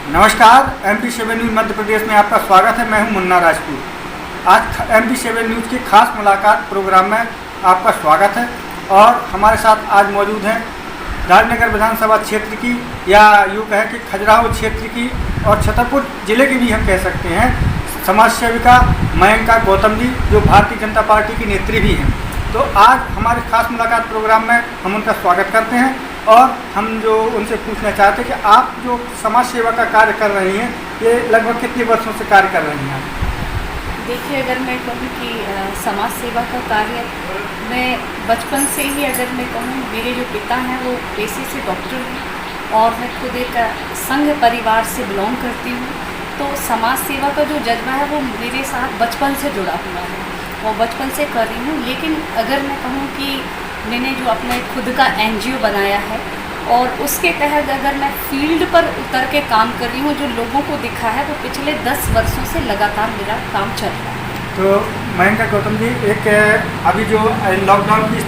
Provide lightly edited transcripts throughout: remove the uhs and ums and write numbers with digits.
नमस्कार, MP7 news Madhya Pradesh में आपका स्वागत है। मैं हूं मुन्ना राजपूत। आज MP7 न्यूज़ की खास मुलाकात प्रोग्राम में आपका स्वागत है और हमारे साथ आज मौजूद हैं राजनगर विधानसभा क्षेत्र की या यूँ कहें कि खजुराहो क्षेत्र की और छतरपुर जिले की भी हम कह सकते हैं समाज सेविका मयंका गौतम जी, जो भारतीय जनता पार्टी की नेत्री भी हैं। तो आज हमारे खास मुलाकात प्रोग्राम में हम उनका स्वागत करते हैं और हम जो उनसे पूछना चाहते हैं कि आप जो समाज सेवा का कार्य कर रही हैं, ये लगभग कितने वर्षों से कार्य कर रही हैं? देखिए, अगर मैं कहूँ कि समाज सेवा का कार्य मैं बचपन से ही, अगर मैं कहूँ, मेरे जो पिता हैं वो पेशे से डॉक्टर हैं और मैं खुद एक संघ परिवार से बिलोंग करती हूँ। तो समाज सेवा का जो जज्बा है वो मेरे साथ बचपन से जुड़ा हुआ है और बचपन से कर रही हूँ। लेकिन अगर मैं कहूँ कि मैंने जो अपना खुद का NGO बनाया है और उसके तहत अगर मैं फील्ड पर उतर के काम कर रही हूँ, जो लोगों को दिखा है, वो पिछले 10 वर्षों से लगातार मेरा काम चल रहा है। तो मयंका गौतम जी, एक अभी जो लॉकडाउन की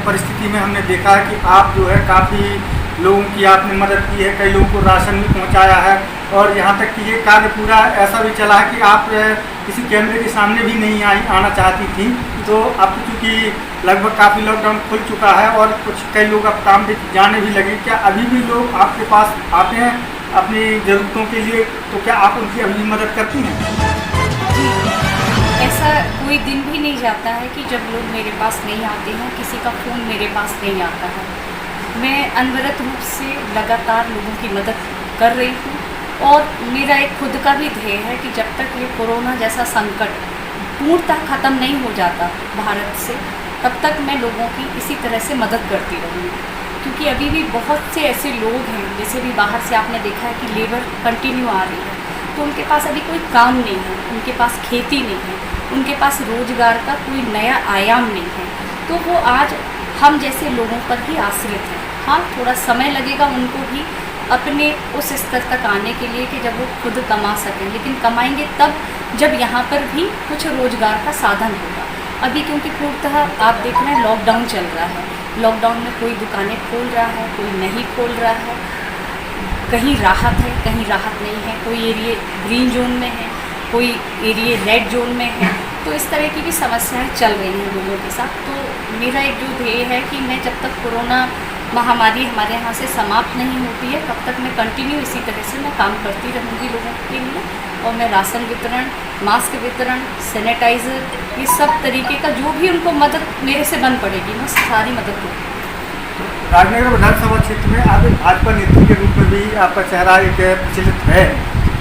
परिस्थिति में हमने देखा है कि आप जो है काफ़ी लोगों की आपने मदद की है, कई लोगों को राशन भी पहुंचाया है और यहाँ तक कि ये कार्य पूरा ऐसा भी चला है कि आप किसी कैमरे के सामने भी नहीं आना चाहती थी। तो अब चूँकि लगभग काफ़ी लॉकडाउन खुल चुका है और कई लोग अब काम पे जाने भी लगे, क्या अभी भी लोग आपके पास आते हैं अपनी ज़रूरतों के लिए? तो क्या आप उनकी अभी मदद करती हैं? जी, ऐसा कोई दिन भी नहीं जाता है कि जब लोग मेरे पास नहीं आते हैं, किसी का फ़ोन मेरे पास नहीं आता है। मैं अनवरत रूप से लगातार लोगों की मदद कर रही हूँ और मेरा एक खुद का भी ध्येय है कि जब तक ये कोरोना जैसा संकट पूर्णतः ख़त्म नहीं हो जाता भारत से, तब तक मैं लोगों की इसी तरह से मदद करती रहूँगी। क्योंकि अभी भी बहुत से ऐसे लोग हैं, जैसे भी बाहर से आपने देखा है कि लेबर कंटिन्यू आ रही है, तो उनके पास अभी कोई काम नहीं है, उनके पास खेती नहीं है, उनके पास रोज़गार का कोई नया आयाम नहीं है। तो वो आज हम जैसे लोगों पर ही आश्रित हैं। हाँ, थोड़ा समय लगेगा उनको भी अपने उस स्तर तक आने के लिए कि जब वो खुद कमा सकें, लेकिन कमाएंगे तब जब यहाँ पर भी कुछ रोज़गार का साधन होगा। अभी क्योंकि पूर्णतः आप देख रहे हैं लॉकडाउन चल रहा है, लॉकडाउन में कोई दुकानें खोल रहा है, कोई नहीं खोल रहा है, कहीं राहत है, कहीं राहत नहीं है, कोई एरिए ग्रीन जोन में है, कोई एरिए रेड जोन में है। तो इस तरह की भी समस्याएं चल रही हैं लोगों के साथ। तो मेरा एक जो ध्येय है कि मैं जब तक कोरोना महामारी हमारे यहाँ से समाप्त नहीं होती है, तब तक मैं कंटिन्यू इसी तरह से मैं काम करती रहूँगी लोगों के लिए। और मैं राशन वितरण, मास्क वितरण, सैनिटाइज़र, ये सब तरीके का जो भी उनको मदद मेरे से बन पड़ेगी, मैं सारी मदद करूँगी। राजनगर विधानसभा क्षेत्र में आप एक भाजपा नेत्री के रूप में भी आपका चेहरा एक प्रचलित है।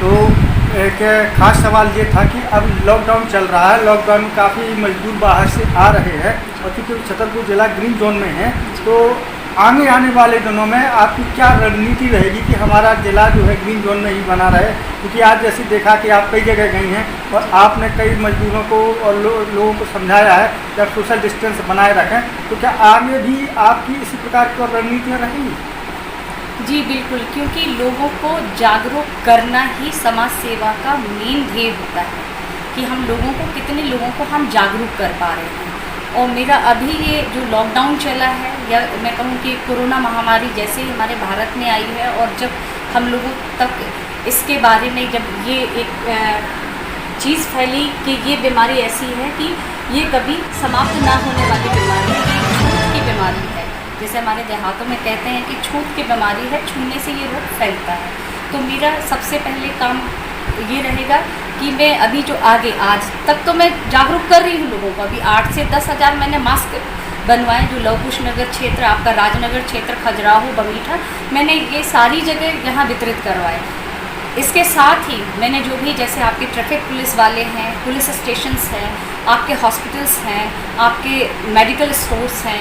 तो एक खास सवाल ये था कि अब लॉकडाउन चल रहा है, लॉकडाउन में काफ़ी मजदूर बाहर से आ रहे हैं और क्योंकि छतरपुर जिला ग्रीन जोन में है, तो आने वाले दिनों में आपकी क्या रणनीति रहेगी कि हमारा जिला जो है ग्रीन जोन में ही बना रहे? क्योंकि आज जैसे देखा कि आप कई जगह गई हैं और आपने कई मजदूरों को और लोगों को समझाया है कि आप सोशल डिस्टेंस बनाए रखें, तो क्या आगे भी आपकी इसी प्रकार की रणनीतियाँ रहेंगी? जी बिल्कुल, क्योंकि लोगों को जागरूक करना ही समाज सेवा का मेन ध्येय होता है कि हम लोगों को, कितने लोगों को हम जागरूक कर पा रहे हैं। और मेरा अभी ये जो लॉकडाउन चला है, या मैं कहूँ कि कोरोना महामारी जैसे ही हमारे भारत में आई है और जब हम लोगों तक इसके बारे में जब ये एक चीज़ फैली कि ये बीमारी ऐसी है कि ये कभी समाप्त ना होने वाली बीमारी है, ये छूत की बीमारी है। जैसे हमारे देहातों में कहते हैं कि छूत की बीमारी है, छूने से ये रोग फैलता है। तो मेरा सबसे पहले काम ये रहेगा कि मैं अभी जो आगे, आज तक तो मैं जागरूक कर रही हूँ लोगों को। अभी 8 से 10 हज़ार मैंने मास्क बनवाए, जो लव कुश नगर क्षेत्र, आपका राजनगर क्षेत्र, खजुराहो, बगीठा, मैंने ये सारी जगह यहाँ वितरित करवाए। इसके साथ ही मैंने जो भी, जैसे आपके ट्रैफिक पुलिस वाले हैं, पुलिस स्टेशंस हैं, आपके हॉस्पिटल्स हैं, आपके मेडिकल स्टोर्स हैं,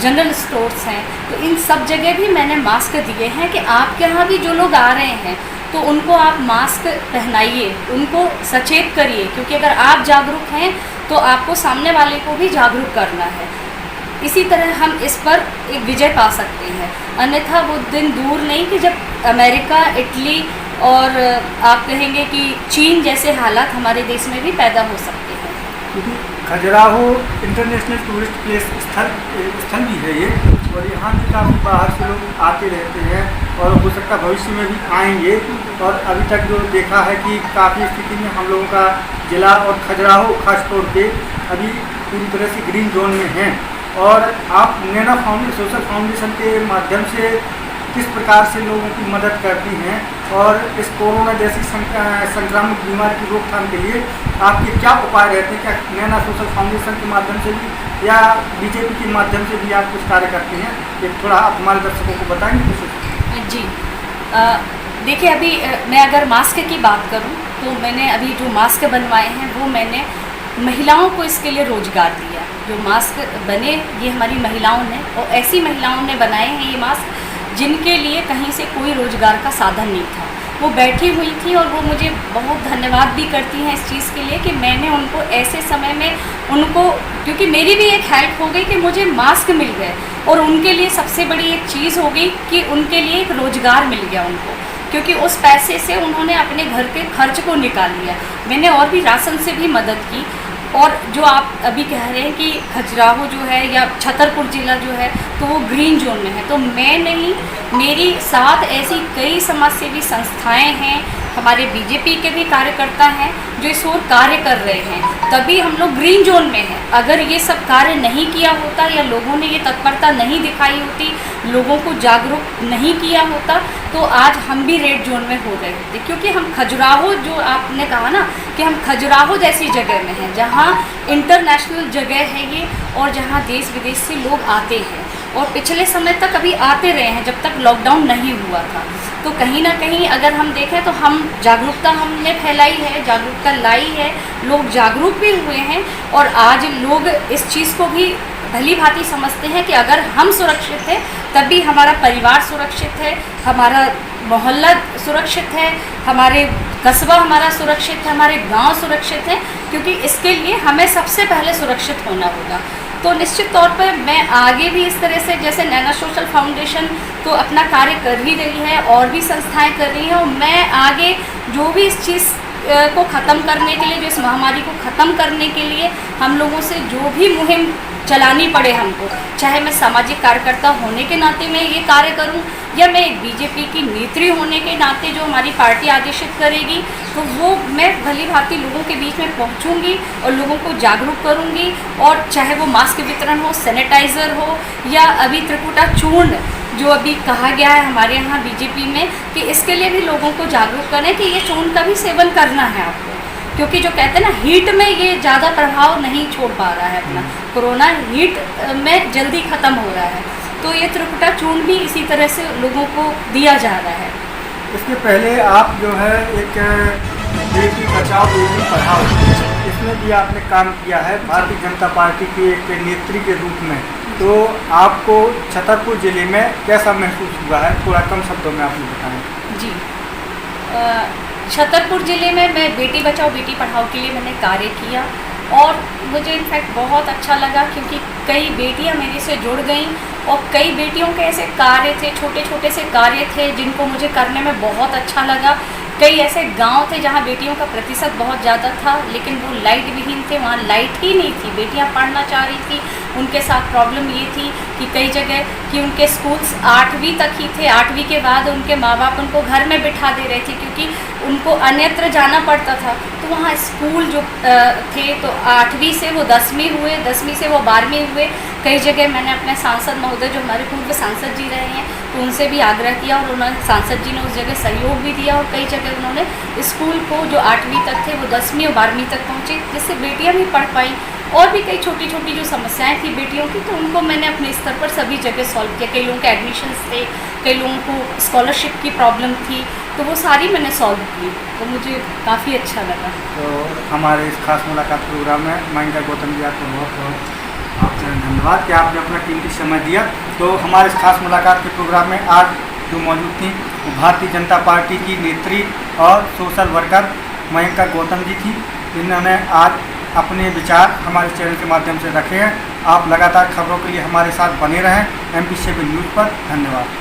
जनरल स्टोर्स हैं, तो इन सब जगह भी मैंने मास्क दिए हैं कि आपके यहाँ भी जो लोग आ रहे हैं तो उनको आप मास्क पहनाइए, उनको सचेत करिए, क्योंकि अगर आप जागरूक हैं तो आपको सामने वाले को भी जागरूक करना है। इसी तरह हम इस पर एक विजय पा सकते हैं। अन्यथा वो दिन दूर नहीं कि जब अमेरिका, इटली और आप कहेंगे कि चीन जैसे हालात हमारे देश में भी पैदा हो सकते हैं। क्योंकि खजुराहो इंटरनेशनल टूरिस्ट प्लेस स्थल भी है ये, और यहाँ भी काफ़ी बाहर से लोग आते रहते हैं और हो सकता है भविष्य में भी आएंगे। और अभी तक जो देखा है कि काफ़ी स्थिति में हम लोगों का जिला और खजुराहो खास तौर पे अभी पूरी तरह से ग्रीन जोन में हैं। और आप नैना सोशल फाउंडेशन के माध्यम से किस प्रकार से लोगों की मदद करती हैं और इस कोरोना जैसी संक्रामक बीमारी की रोकथाम के लिए आपके क्या उपाय रहते हैं? क्या नैना सोशल फाउंडेशन के माध्यम से भी या बीजेपी के माध्यम से भी आप कुछ कार्य करते हैं? ये थोड़ा आप हमारे दर्शकों को बताएंगे कुछ? जी देखिए, अभी मैं अगर मास्क की बात करूं तो मैंने अभी जो मास्क बनवाए हैं वो मैंने महिलाओं को इसके लिए रोज़गार दिया। जो मास्क बने ये हमारी महिलाओं ने, और ऐसी महिलाओं ने बनाए हैं ये मास्क जिनके लिए कहीं से कोई रोज़गार का साधन नहीं था। वो बैठी हुई थी और वो मुझे बहुत धन्यवाद भी करती हैं इस चीज़ के लिए कि मैंने उनको ऐसे समय में उनको, क्योंकि मेरी भी एक हेल्प हो गई कि मुझे मास्क मिल गए, और उनके लिए सबसे बड़ी एक चीज़ हो गई कि उनके लिए एक रोज़गार मिल गया उनको, क्योंकि उस पैसे से उन्होंने अपने घर के खर्च को निकाल लिया। मैंने और भी राशन से भी मदद की। और जो आप अभी कह रहे हैं कि खजुराहो जो है या छतरपुर ज़िला जो है तो वो ग्रीन जोन में है, तो मैं नहीं, मेरी साथ ऐसी कई समाजसेवी संस्थाएं हैं, हमारे बीजेपी के भी कार्यकर्ता हैं जो इस ओर कार्य कर रहे हैं, तभी हम लोग ग्रीन जोन में हैं। अगर ये सब कार्य नहीं किया होता या लोगों ने ये तत्परता नहीं दिखाई होती, लोगों को जागरूक नहीं किया होता, तो आज हम भी रेड जोन में हो गए होते। क्योंकि हम खजुराहो, जो आपने कहा ना कि हम खजुराहो जैसी जगह में हैं जहाँ इंटरनेशनल जगह है ये, और जहाँ देश विदेश से लोग आते हैं, और पिछले समय तक अभी आते रहे हैं जब तक लॉकडाउन नहीं हुआ था। तो कहीं ना कहीं अगर हम देखें तो हम जागरूकता हमने फैलाई है, जागरूकता लाई है, लोग जागरूक भी हुए हैं, और आज लोग इस चीज़ को भी भली भांति समझते हैं कि अगर हम सुरक्षित हैं तभी हमारा परिवार सुरक्षित है, हमारा मोहल्ला सुरक्षित है, हमारे कस्बा हमारा सुरक्षित है, हमारे गांव सुरक्षित है, क्योंकि इसके लिए हमें सबसे पहले सुरक्षित होना होगा। तो निश्चित तौर पर मैं आगे भी इस तरह से, जैसे नैना सोशल फाउंडेशन तो अपना कार्य कर ही रही है और भी संस्थाएं कर रही हैं, और मैं आगे जो भी इस चीज़ को ख़त्म करने के लिए, जो इस महामारी को ख़त्म करने के लिए हम लोगों से जो भी मुहिम चलानी पड़े हमको, चाहे मैं सामाजिक कार्यकर्ता होने के नाते में ये कार्य करूं या मैं एक बीजेपी की नेत्री होने के नाते जो हमारी पार्टी आदेशित करेगी, तो वो मैं भली भांति लोगों के बीच में पहुंचूंगी और लोगों को जागरूक करूंगी। और चाहे वो मास्क वितरण हो, सैनिटाइज़र हो, या अभी त्रिकुटा चूर्ण जो अभी कहा गया है हमारे यहाँ बीजेपी में कि इसके लिए भी लोगों को जागरूक करें कि ये चूर्ण का भी सेवन करना है आपको, क्योंकि जो कहते हैं ना हीट में ये ज़्यादा प्रभाव नहीं छोड़ पा रहा है अपना, कोरोना हीट में जल्दी ख़त्म हो रहा है, तो ये त्रिकुटा चूर्ण भी इसी तरह से लोगों को दिया जा रहा है। इसके पहले आप जो है एक बेटी बचाओ बेटी पढ़ाओ, इसमें भी आपने काम किया है भारतीय जनता पार्टी की एक नेत्री के रूप में, तो आपको छतरपुर ज़िले में कैसा महसूस हुआ है? थोड़ा कम शब्दों में आप बताएं। जी, छतरपुर ज़िले में मैं बेटी बचाओ बेटी पढ़ाओ के लिए मैंने कार्य किया, और मुझे इनफैक्ट बहुत अच्छा लगा, क्योंकि कई बेटियां मेरे से जुड़ गईं, और कई बेटियों के ऐसे कार्य थे, छोटे छोटे से कार्य थे जिनको मुझे करने में बहुत अच्छा लगा। कई ऐसे गांव थे जहां बेटियों का प्रतिशत बहुत ज़्यादा था, लेकिन वो लाइट विहीन थे, वहाँ लाइट ही नहीं थी, बेटियां पढ़ना चाह रही थी। उनके साथ प्रॉब्लम ये थी कि कई जगह कि उनके स्कूल्स 8वीं तक ही थे, 8वीं के बाद उनके माँ बाप उनको घर में बिठा दे रहे थे क्योंकि उनको अन्यत्र जाना पड़ता था। तो वहाँ स्कूल जो थे तो 8वीं से वो 10वीं हुए, 10वीं से वो 12वीं हुए। कई जगह मैंने अपने सांसद महोदय जो हमारे पूर्व सांसद जी रहे हैं तो उनसे भी आग्रह किया, और उन्होंने सांसद जी ने उस जगह सहयोग भी दिया, और कई जगह उन्होंने स्कूल को जो 8वीं तक थे वो 10वीं और 12वीं तक पहुँचे, जिससे बेटियाँ भी पढ़ पाईं। और भी कई छोटी छोटी जो समस्याएं थी बेटियों की, तो उनको मैंने अपने स्तर पर सभी जगह सॉल्व किया। कई लोगों के एडमिशन्स थे, कई लोगों को स्कॉलरशिप की प्रॉब्लम थी, तो वो सारी मैंने सॉल्व की, तो मुझे काफ़ी अच्छा लगा। तो हमारे इस खास मुलाकात प्रोग्राम में मयंका गौतम जी आपको बहुत बहुत धन्यवाद कि आपने अपना कीमती समय दिया। तो हमारे इस खास मुलाकात के प्रोग्राम में आज जो मौजूद थी वो भारतीय जनता पार्टी की नेत्री और सोशल वर्कर मयंका गौतम जी थी, जिन्होंने आज अपने विचार हमारे चैनल के माध्यम से रखे हैं। आप लगातार खबरों के लिए हमारे साथ बने रहें MP7 न्यूज़ पर। धन्यवाद।